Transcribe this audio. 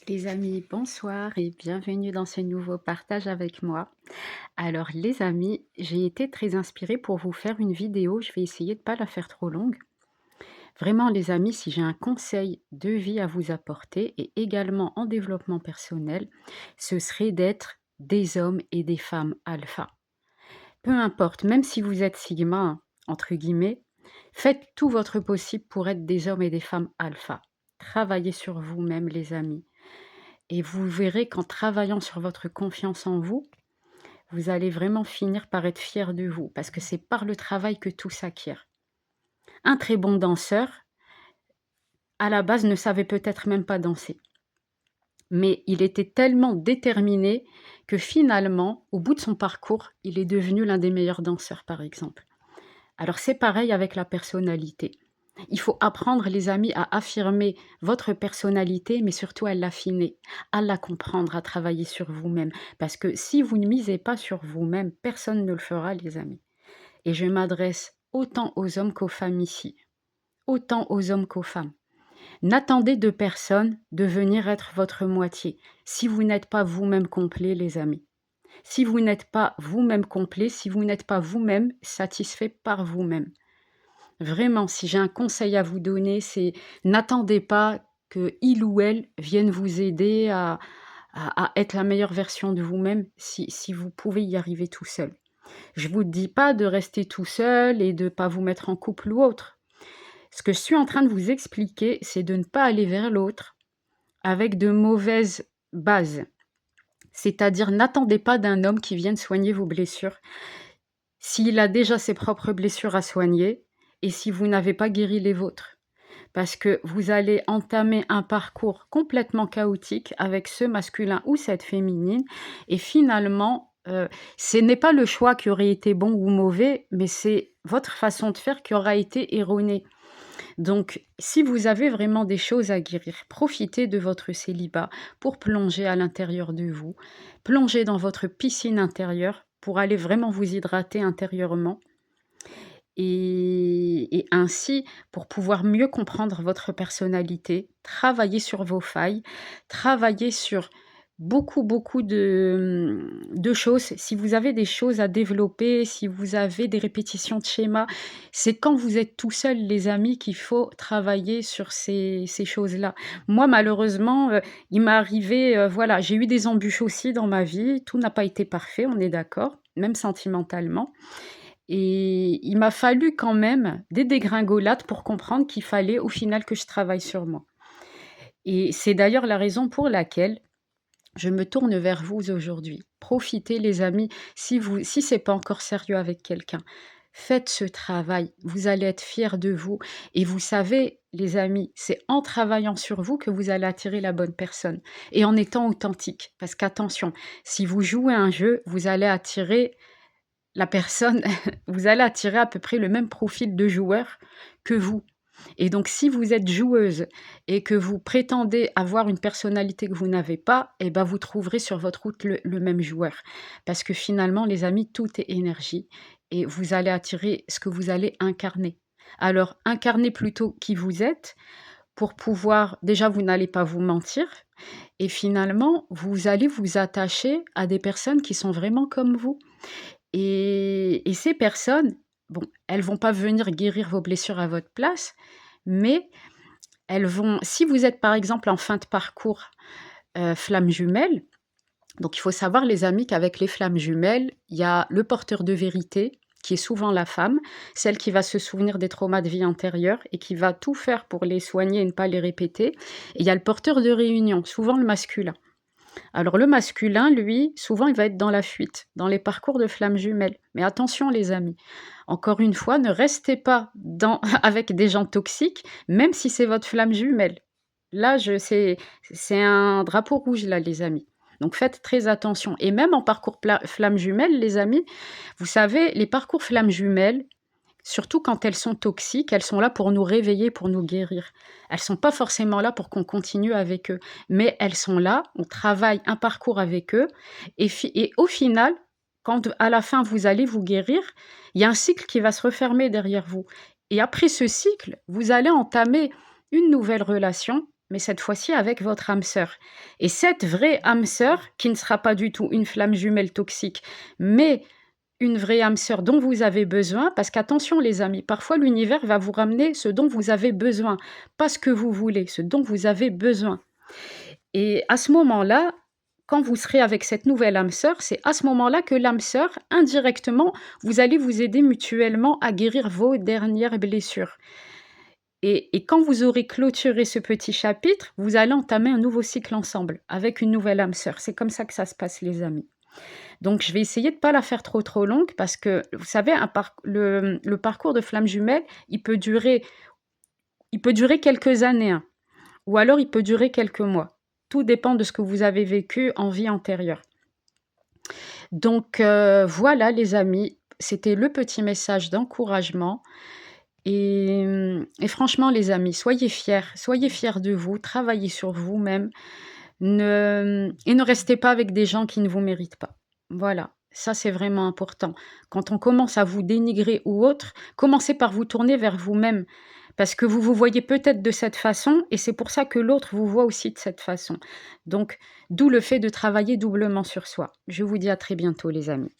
Les amis, bonsoir et bienvenue dans ce nouveau partage avec moi. Alors les amis, j'ai été très inspirée pour vous faire une vidéo. Je vais essayer de ne pas la faire trop longue. Vraiment les amis, si j'ai un conseil de vie à vous apporter et également en développement personnel, ce serait d'être des hommes et des femmes alpha. Peu importe, même si vous êtes sigma, entre guillemets, faites tout votre possible pour être des hommes et des femmes alpha. Travaillez sur vous-même les amis. Et vous verrez qu'en travaillant sur votre confiance en vous, vous allez vraiment finir par être fiers de vous, parce que c'est par le travail que tout s'acquiert. Un très bon danseur, à la base, ne savait peut-être même pas danser. Mais il était tellement déterminé que finalement, au bout de son parcours, il est devenu l'un des meilleurs danseurs, par exemple. Alors c'est pareil avec la personnalité. Il faut apprendre, les amis, à affirmer votre personnalité, mais surtout à l'affiner, à la comprendre, à travailler sur vous-même. Parce que si vous ne misez pas sur vous-même, personne ne le fera, les amis. Et je m'adresse autant aux hommes qu'aux femmes ici, autant aux hommes qu'aux femmes. N'attendez de personne de venir être votre moitié, si vous n'êtes pas vous-même complet, les amis. Si vous n'êtes pas vous-même complet, si vous n'êtes pas vous-même satisfait par vous-même. Vraiment, si j'ai un conseil à vous donner, c'est n'attendez pas que il ou elle vienne vous aider à être la meilleure version de vous-même si vous pouvez y arriver tout seul. Je vous dis pas de rester tout seul et de pas vous mettre en couple ou autre. Ce que je suis en train de vous expliquer, c'est de ne pas aller vers l'autre avec de mauvaises bases. C'est-à-dire, n'attendez pas d'un homme qui vienne soigner vos blessures s'il a déjà ses propres blessures à soigner et si vous n'avez pas guéri les vôtres. Parce que vous allez entamer un parcours complètement chaotique avec ce masculin ou cette féminine et finalement, ce n'est pas le choix qui aurait été bon ou mauvais, mais c'est votre façon de faire qui aura été erronée. Donc, si vous avez vraiment des choses à guérir, profitez de votre célibat pour plonger à l'intérieur de vous, plongez dans votre piscine intérieure pour aller vraiment vous hydrater intérieurement et ainsi, pour pouvoir mieux comprendre votre personnalité, travailler sur vos failles, travailler sur beaucoup de choses. Si vous avez des choses à développer, si vous avez des répétitions de schémas, c'est quand vous êtes tout seul, les amis, qu'il faut travailler sur ces choses-là. Moi, malheureusement, il m'est arrivé, voilà, j'ai eu des embûches aussi dans ma vie. Tout n'a pas été parfait, on est d'accord, même sentimentalement. Et il m'a fallu quand même des dégringolades pour comprendre qu'il fallait au final que je travaille sur moi. Et c'est d'ailleurs la raison pour laquelle je me tourne vers vous aujourd'hui. Profitez les amis, si c'est pas encore sérieux avec quelqu'un, faites ce travail, vous allez être fiers de vous et vous savez les amis, c'est en travaillant sur vous que vous allez attirer la bonne personne et en étant authentique parce qu'attention, si vous jouez un jeu, vous allez attirer la personne, vous allez attirer à peu près le même profil de joueur que vous. Et donc, si vous êtes joueuse et que vous prétendez avoir une personnalité que vous n'avez pas, eh ben, vous trouverez sur votre route le même joueur. Parce que finalement, les amis, tout est énergie et vous allez attirer ce que vous allez incarner. Alors, incarnez plutôt qui vous êtes pour pouvoir, déjà, vous n'allez pas vous mentir et finalement, vous allez vous attacher à des personnes qui sont vraiment comme vous. Et ces personnes, bon, elles vont pas venir guérir vos blessures à votre place, mais elles vont si vous êtes par exemple en fin de parcours, flamme jumelle, donc il faut savoir les amis qu'avec les flammes jumelles, il y a le porteur de vérité, qui est souvent la femme, celle qui va se souvenir des traumas de vie antérieure et qui va tout faire pour les soigner et ne pas les répéter. Et il y a le porteur de réunion, souvent le masculin. Alors le masculin, lui, souvent, il va être dans la fuite, dans les parcours de flammes jumelles. Mais attention les amis, encore une fois, ne restez pas avec des gens toxiques, même si c'est votre flamme jumelle. Là, c'est un drapeau rouge, là, les amis. Donc faites très attention. Et même en parcours flamme jumelle, les amis, vous savez, les parcours flammes jumelles, surtout quand elles sont toxiques, elles sont là pour nous réveiller, pour nous guérir. Elles sont pas forcément là pour qu'on continue avec eux, mais elles sont là, on travaille un parcours avec eux et au final, quand à la fin vous allez vous guérir, il y a un cycle qui va se refermer derrière vous et après ce cycle, vous allez entamer une nouvelle relation mais cette fois-ci avec votre âme sœur. Et cette vraie âme sœur, qui ne sera pas du tout une flamme jumelle toxique, mais une vraie âme sœur dont vous avez besoin, parce qu'attention les amis, parfois l'univers va vous ramener ce dont vous avez besoin, pas ce que vous voulez, ce dont vous avez besoin. Et à ce moment-là, quand vous serez avec cette nouvelle âme sœur, c'est à ce moment-là que l'âme sœur, indirectement, vous allez vous aider mutuellement à guérir vos dernières blessures. Et quand vous aurez clôturé ce petit chapitre, vous allez entamer un nouveau cycle ensemble, avec une nouvelle âme sœur. C'est comme ça que ça se passe, les amis. Donc, je vais essayer de ne pas la faire trop longue parce que, vous savez, le parcours de flamme jumelle, il peut durer quelques années, hein, ou alors il peut durer quelques mois. Tout dépend de ce que vous avez vécu en vie antérieure. Donc, voilà les amis, c'était le petit message d'encouragement. Et franchement les amis, soyez fiers de vous, travaillez sur vous-même, ne restez pas avec des gens qui ne vous méritent pas. Voilà, ça c'est vraiment important. Quand on commence à vous dénigrer ou autre, commencez par vous tourner vers vous-même, parce que vous vous voyez peut-être de cette façon et c'est pour ça que l'autre vous voit aussi de cette façon. Donc, d'où le fait de travailler doublement sur soi. Je vous dis à très bientôt les amis.